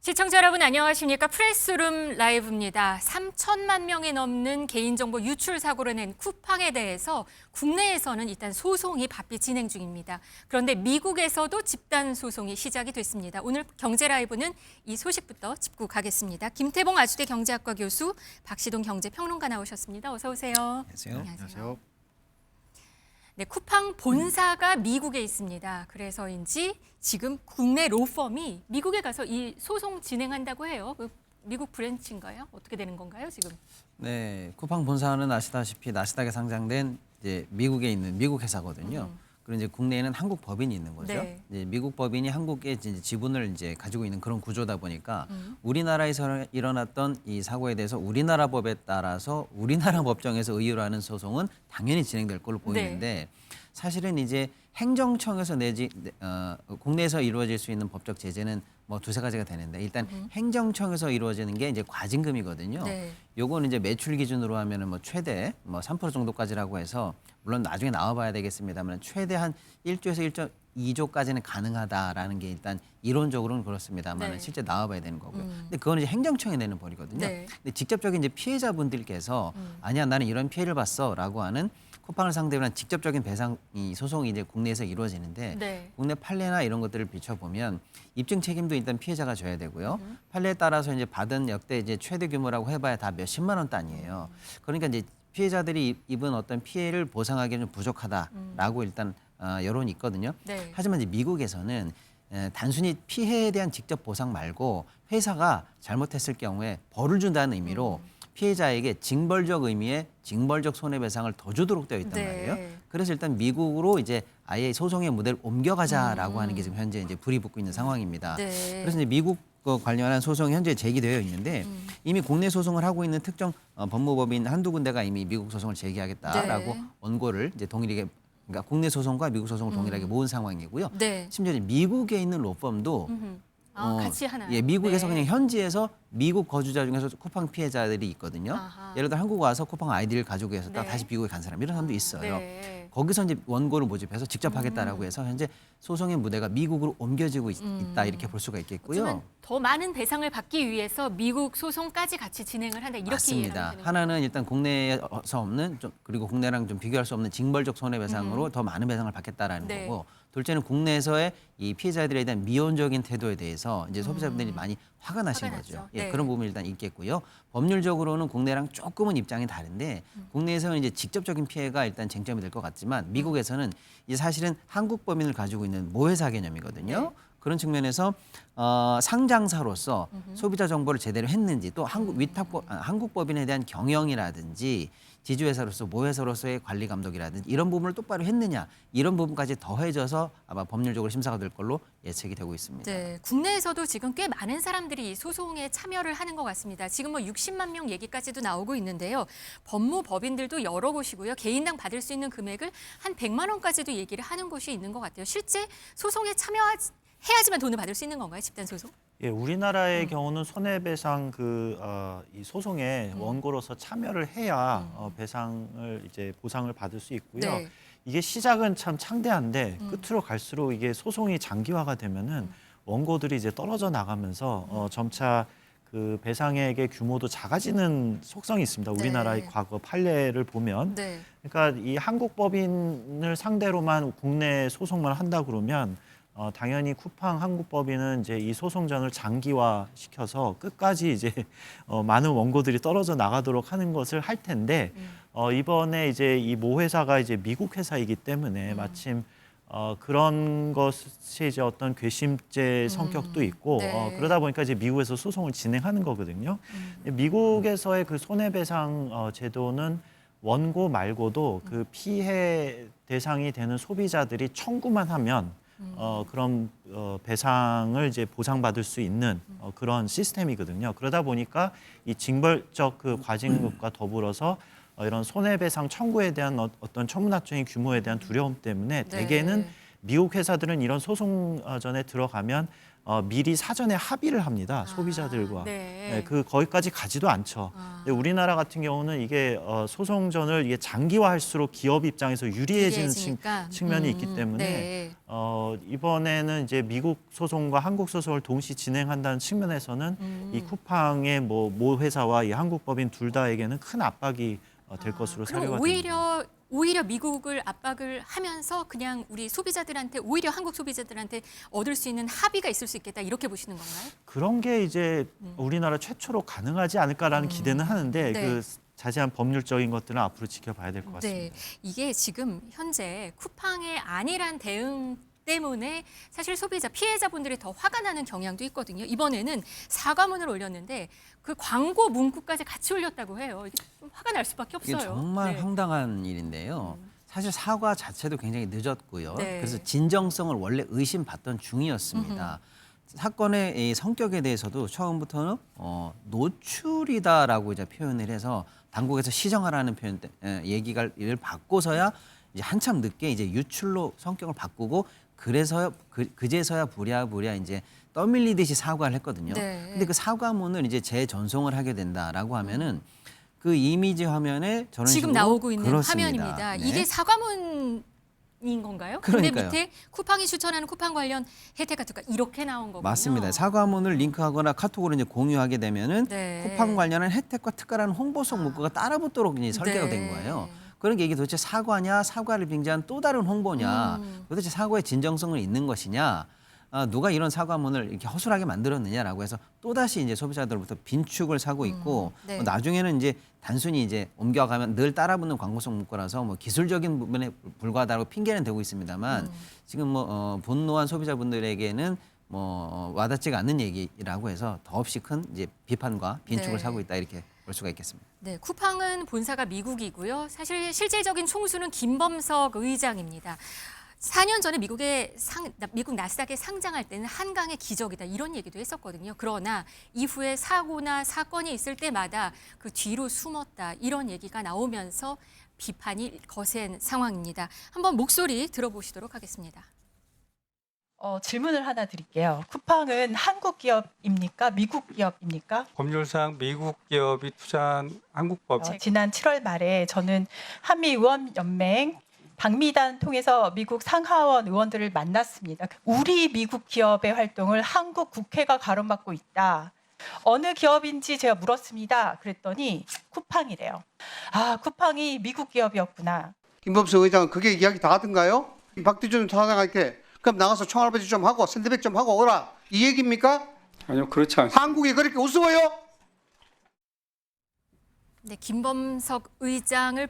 시청자 여러분 안녕하십니까? 프레스룸 라이브입니다. 3천만 명이 넘는 개인정보 유출 사고를 낸 쿠팡에 대해서 국내에서는 일단 소송이 바삐 진행 중입니다. 그런데 미국에서도 집단 소송이 시작이 됐습니다. 오늘 경제 라이브는 이 소식부터 짚고 가겠습니다. 김태봉 아주대 경제학과 교수, 박시동 경제평론가 나오셨습니다. 어서 오세요. 안녕하세요. 네, 쿠팡 본사가 미국에 있습니다. 그래서인지 지금 국내 로펌이 미국에 가서 이 소송 진행한다고 해요. 그 미국 브랜치인가요? 어떻게 되는 건가요, 지금? 네, 쿠팡 본사는 아시다시피 나스닥에 상장된 이제 미국에 있는 미국 회사거든요. 그리고 이제 국내에는 한국 법인이 있는 거죠. 네. 이제 미국 법인이 한국에 이제 지분을 이제 가지고 있는 그런 구조다 보니까 우리나라에서 일어났던 이 사고에 대해서 우리나라 법에 따라서 우리나라 법정에서 의유를 하는 소송은 당연히 진행될 걸로 보이는데 사실은 이제 행정청에서 국내에서 이루어질 수 있는 법적 제재는 뭐 두세 가지가 되는데 일단 행정청에서 이루어지는 게 이제 과징금이거든요. 네. 요거는 이제 매출 기준으로 하면은 뭐 최대 뭐 3% 정도까지라고 해서 물론 나중에 나와봐야 되겠습니다만 최대 한 1조에서 1.2조까지는 가능하다라는 게 일단 이론적으로는 그렇습니다만 네. 실제 나와봐야 되는 거고요. 근데 그거는 이제 행정청이 내는 벌이거든요. 네. 근데 직접적인 이제 피해자분들께서 아니야 나는 이런 피해를 봤어라고 하는 쿠팡을 상대로 한 직접적인 배상 이 소송이 이제 국내에서 이루어지는데 네. 국내 판례나 이런 것들을 비춰보면 입증 책임도 일단 피해자가 져야 되고요. 판례에 따라서 이제 받은 역대 이제 최대 규모라고 해봐야 다 몇십만 원 단위예요. 그러니까 이제 피해자들이 입은 어떤 피해를 보상하기는 좀 부족하다라고 일단 여론이 있거든요. 네. 하지만 이제 미국에서는 단순히 피해에 대한 직접 보상 말고 회사가 잘못했을 경우에 벌을 준다는 의미로 피해자에게 징벌적 의미의 징벌적 손해배상을 더 주도록 되어 있단 네. 말이에요. 그래서 일단 미국으로 이제 아예 소송의 무대를 옮겨가자라고 하는 게 지금 현재 이제 불이 붙고 있는 상황입니다. 네. 그래서 이제 미국 관련한 소송이 현재 제기되어 있는데 이미 국내 소송을 하고 있는 특정 법무법인 한두 군데가 이미 미국 소송을 제기하겠다라고 네. 원고를 이제 동일하게 그러니까 국내 소송과 미국 소송을 동일하게 모은 상황이고요. 네. 심지어 이제 미국에 있는 로펌도 같이 하나요? 예, 미국에서 네. 그냥 현지에서 미국 거주자 중에서 쿠팡 피해자들이 있거든요. 아하. 예를 들어 한국 와서 쿠팡 아이디를 가지고 해서 딱 네. 다시 미국에 간 사람 이런 사람도 있어요. 네. 거기서 이제 원고를 모집해서 직접 하겠다라고 해서 현재 소송의 무대가 미국으로 옮겨지고 있다 이렇게 볼 수가 있겠고요. 어쩌면 더 많은 배상을 받기 위해서 미국 소송까지 같이 진행을 한다 이렇게 맞습니다. 이해하면 되는 하나는 일단 국내에서 없는 그리고 국내랑 좀 비교할 수 없는 징벌적 손해배상으로 더 많은 배상을 받겠다라는 네. 거고, 둘째는 국내에서의 이 피해자들에 대한 미온적인 태도에 대해서 이제 소비자분들이 많이 화가 나신 화가 거죠. 났죠. 예, 네. 그런 부분이 일단 있겠고요. 법률적으로는 국내랑 조금은 입장이 다른데 국내에서는 이제 직접적인 피해가 일단 쟁점이 될 것 같지만 미국에서는 이제 사실은 한국 법인을 가지고 있는 모회사 개념이거든요. 네. 그런 측면에서 상장사로서 소비자 정보를 제대로 했는지 또 한국 법인에 대한 경영이라든지 지주회사로서 모회사로서의 관리 감독이라든지 이런 부분을 똑바로 했느냐 이런 부분까지 더해져서 아마 법률적으로 심사가 될 걸로 예측이 되고 있습니다. 네, 국내에서도 지금 꽤 많은 사람들이 소송에 참여를 하는 것 같습니다. 지금 뭐 60만 명 얘기까지도 나오고 있는데요. 법무법인들도 여러 곳이고요. 개인당 받을 수 있는 금액을 한 100만 원까지도 얘기를 하는 곳이 있는 것 같아요. 실제 소송에 참여해야지만 돈을 받을 수 있는 건가요? 집단 소송? 예, 우리나라의 경우는 손해배상 이 소송에 원고로서 참여를 해야 배상을 이제 보상을 받을 수 있고요. 네. 이게 시작은 참 창대한데 끝으로 갈수록 이게 소송이 장기화가 되면은 원고들이 이제 떨어져 나가면서 점차 그 배상액의 규모도 작아지는 속성이 있습니다. 우리나라의 네. 과거 판례를 보면. 네. 그러니까 이 한국 법인을 상대로만 국내 소송만 한다 그러면 당연히 쿠팡 한국 법인은 이제 이 소송전을 장기화 시켜서 끝까지 이제 많은 원고들이 떨어져 나가도록 하는 것을 할 텐데 이번에 이제 이 모 회사가 이제 미국 회사이기 때문에 마침 그런 것이 이제 어떤 괘씸죄 성격도 있고 네. 그러다 보니까 이제 미국에서 소송을 진행하는 거거든요. 미국에서의 그 손해배상 제도는 원고 말고도 그 피해 대상이 되는 소비자들이 청구만 하면 그런 배상을 이제 보상받을 수 있는 그런 시스템이거든요. 그러다 보니까 이 징벌적 그 과징금과 더불어서 이런 손해배상 청구에 대한 어떤 천문학적인 규모에 대한 두려움 때문에 네. 대개는 미국 회사들은 이런 소송전에 들어가면 미리 사전에 합의를 합니다. 소비자들과. 네. 거기까지 가지도 않죠. 근데 우리나라 같은 경우는 이게 소송전을 이게 장기화할수록 기업 입장에서 유리해지는 유리해지니까. 측면이 있기 때문에 네. 이번에는 이제 미국 소송과 한국 소송을 동시 진행한다는 측면에서는 이 쿠팡의 모 회사와 이 한국 법인 둘 다에게는 큰 압박이 될 것으로 그럼 사료가 됩니다. 오히려 미국을 압박을 하면서 그냥 우리 소비자들한테 오히려 한국 소비자들한테 얻을 수 있는 합의가 있을 수 있겠다 이렇게 보시는 건가요? 그런 게 이제 우리나라 최초로 가능하지 않을까라는 기대는 하는데 네. 그 자세한 법률적인 것들은 앞으로 지켜봐야 될 것 같습니다. 네, 이게 지금 현재 쿠팡의 안일한 대응 때문에 사실 소비자 피해자분들이 더 화가 나는 경향도 있거든요. 이번에는 사과문을 올렸는데 그 광고 문구까지 같이 올렸다고 해요. 이게 좀 화가 날 수밖에 이게 없어요. 정말 네. 황당한 일인데요. 사실 사과 자체도 굉장히 늦었고요. 네. 그래서 진정성을 원래 의심받던 중이었습니다. 사건의 이 성격에 대해서도 처음부터는 노출이다라고 이제 표현을 해서 당국에서 시정하라는 얘기를 바꿔서야 이제 한참 늦게 이제 유출로 성격을 바꾸고 그제서야 부랴부랴 이제 떠밀리듯이 사과를 했거든요. 네. 근데 그 사과문을 이제 재전송을 하게 된다라고 하면은 그 이미지 화면에 저런 지금 식으로 나오고 있는 그렇습니다. 화면입니다. 네. 이게 사과문인 건가요? 근데 그러니까요. 밑에 쿠팡이 추천하는 쿠팡 관련 혜택 같은 거 이렇게 나온 거군요. 맞습니다. 사과문을 링크하거나 카톡으로 이제 공유하게 되면은 네. 쿠팡 관련한 혜택과 특가라는 홍보성 문구가 따라붙도록 이제 설계가 네. 된 거예요. 그런 게 이게 도대체 사과냐, 사과를 빙자한 또 다른 홍보냐, 도대체 사과의 진정성을 있는 것이냐, 누가 이런 사과문을 이렇게 허술하게 만들었느냐라고 해서 또 다시 이제 소비자들로부터 빈축을 사고 있고 네. 나중에는 이제 단순히 이제 옮겨가면 늘 따라붙는 광고성 문구라서 뭐 기술적인 부분에 불과하다고 핑계는 대고 있습니다만 지금 뭐 분노한 소비자분들에게는 뭐 와닿지가 않는 얘기라고 해서 더없이 큰 이제 비판과 빈축을 네. 사고 있다 이렇게 볼 수가 있겠습니다. 네, 쿠팡은 본사가 미국이고요. 사실 실질적인 총수는 김범석 의장입니다. 4년 전에 미국 나스닥에 상장할 때는 한강의 기적이다 이런 얘기도 했었거든요. 그러나 이후에 사고나 사건이 있을 때마다 그 뒤로 숨었다 이런 얘기가 나오면서 비판이 거센 상황입니다. 한번 목소리 들어보시도록 하겠습니다. 질문을 하나 드릴게요. 쿠팡은 한국 기업입니까? 미국 기업입니까? 법률상 미국 기업이 투자한 한국법 지난 7월 말에 저는 한미의원연맹 방미단 통해서 미국 상하원 의원들을 만났습니다. 우리 미국 기업의 활동을 한국 국회가 가로막고 있다. 어느 기업인지 제가 물었습니다. 그랬더니 쿠팡이래요. 아, 쿠팡이 미국 기업이었구나. 김범석 의장은 그게 이야기 다 하던가요? 박대준 사장할게. 그럼 나가서 총알바지 좀 하고 샌드백 좀 하고 오라. 이 얘기입니까? 아니요 그렇지 않습니다. 한국이 그렇게 우스워요? 네, 김범석 의장을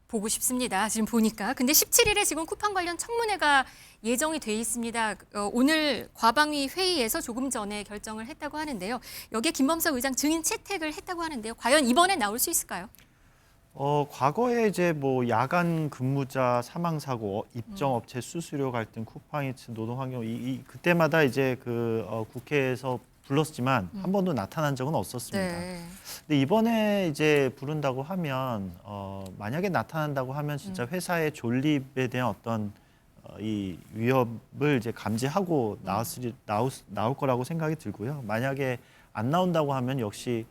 보고 싶습니다. 지금 보니까. 근데 17일에 지금 쿠팡 관련 청문회가 예정이 돼 있습니다. 오늘 과방위 회의에서 조금 전에 결정을 했다고 하는데요. 여기에 김범석 의장 증인 채택을 했다고 하는데요. 과연 이번에 나올 수 있을까요? 과거에 이제 뭐 야간 근무자 사망 사고, 입점 업체 수수료 갈등, 쿠팡이츠 노동 환경 그때마다 이제 국회에서 불렀지만 한 번도 나타난 적은 없었습니다. 네. 근데 이번에 이제 부른다고 하면 만약에 나타난다고 하면 진짜 회사의 존립에 대한 어떤 이 위협을 이제 감지하고 나올 거라고 생각이 들고요. 만약에 안 나온다고 하면 역시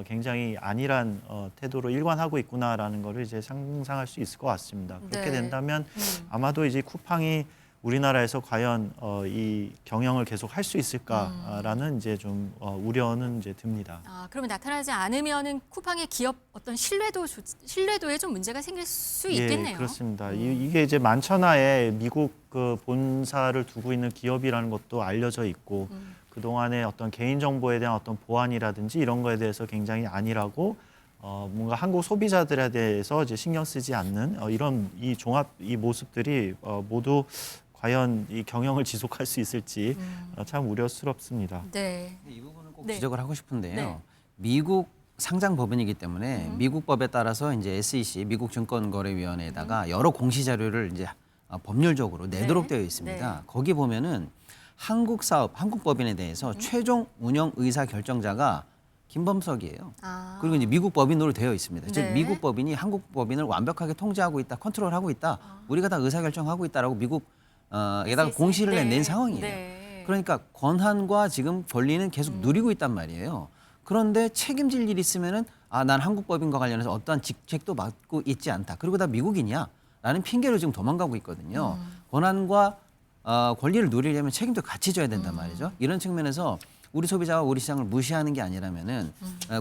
굉장히 안일한 태도로 일관하고 있구나라는 거를 이제 상상할 수 있을 것 같습니다. 그렇게 네. 된다면 아마도 이제 쿠팡이 우리나라에서 과연 이 경영을 계속 할 수 있을까라는 이제 좀 우려는 이제 듭니다. 그러면 나타나지 않으면은 쿠팡의 기업 어떤 신뢰도에 좀 문제가 생길 수 있겠네요. 예, 그렇습니다. 이게 이제 만천하에 미국 그 본사를 두고 있는 기업이라는 것도 알려져 있고 그동안의 어떤 개인정보에 대한 어떤 보안이라든지 이런 거에 대해서 굉장히 안일하고 뭔가 한국 소비자들에 대해서 이제 신경 쓰지 않는 이런 이 모습들이 모두 과연 이 경영을 지속할 수 있을지 참 우려스럽습니다. 네. 이 부분은 꼭 네. 지적을 하고 싶은데요. 네. 미국 상장 법인이기 때문에 미국 법에 따라서 이제 SEC 미국 증권거래위원회에다가 여러 공시 자료를 이제 법률적으로 내도록 네. 되어 있습니다. 네. 거기 보면은 한국 사업, 한국 법인에 대해서 최종 운영 의사 결정자가 김범석이에요. 그리고 이제 미국 법인으로 되어 있습니다. 즉 네. 미국 법인이 한국 법인을 완벽하게 통제하고 있다, 컨트롤하고 있다. 우리가 다 의사 결정하고 있다라고 미국 에다가 공시를 낸 상황이에요. 네. 그러니까 권한과 지금 권리는 계속 누리고 있단 말이에요. 그런데 책임질 일이 있으면은 난 한국 법인과 관련해서 어떠한 직책도 맡고 있지 않다. 그리고 다 미국인이야. 라는 핑계로 지금 도망가고 있거든요. 권한과 권리를 누리려면 책임도 같이 져야 된단 말이죠. 이런 측면에서 우리 소비자와 우리 시장을 무시하는 게 아니라면은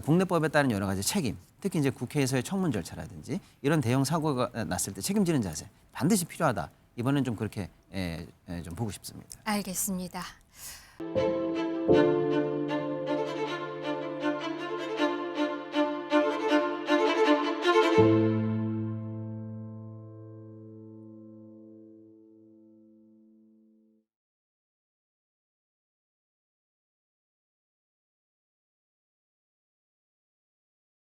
국내법에 따른 여러 가지 책임, 특히 이제 국회에서의 청문 절차라든지 이런 대형 사고가 났을 때 책임지는 자세 반드시 필요하다. 이번엔 좀 그렇게 좀 보고 싶습니다. 알겠습니다.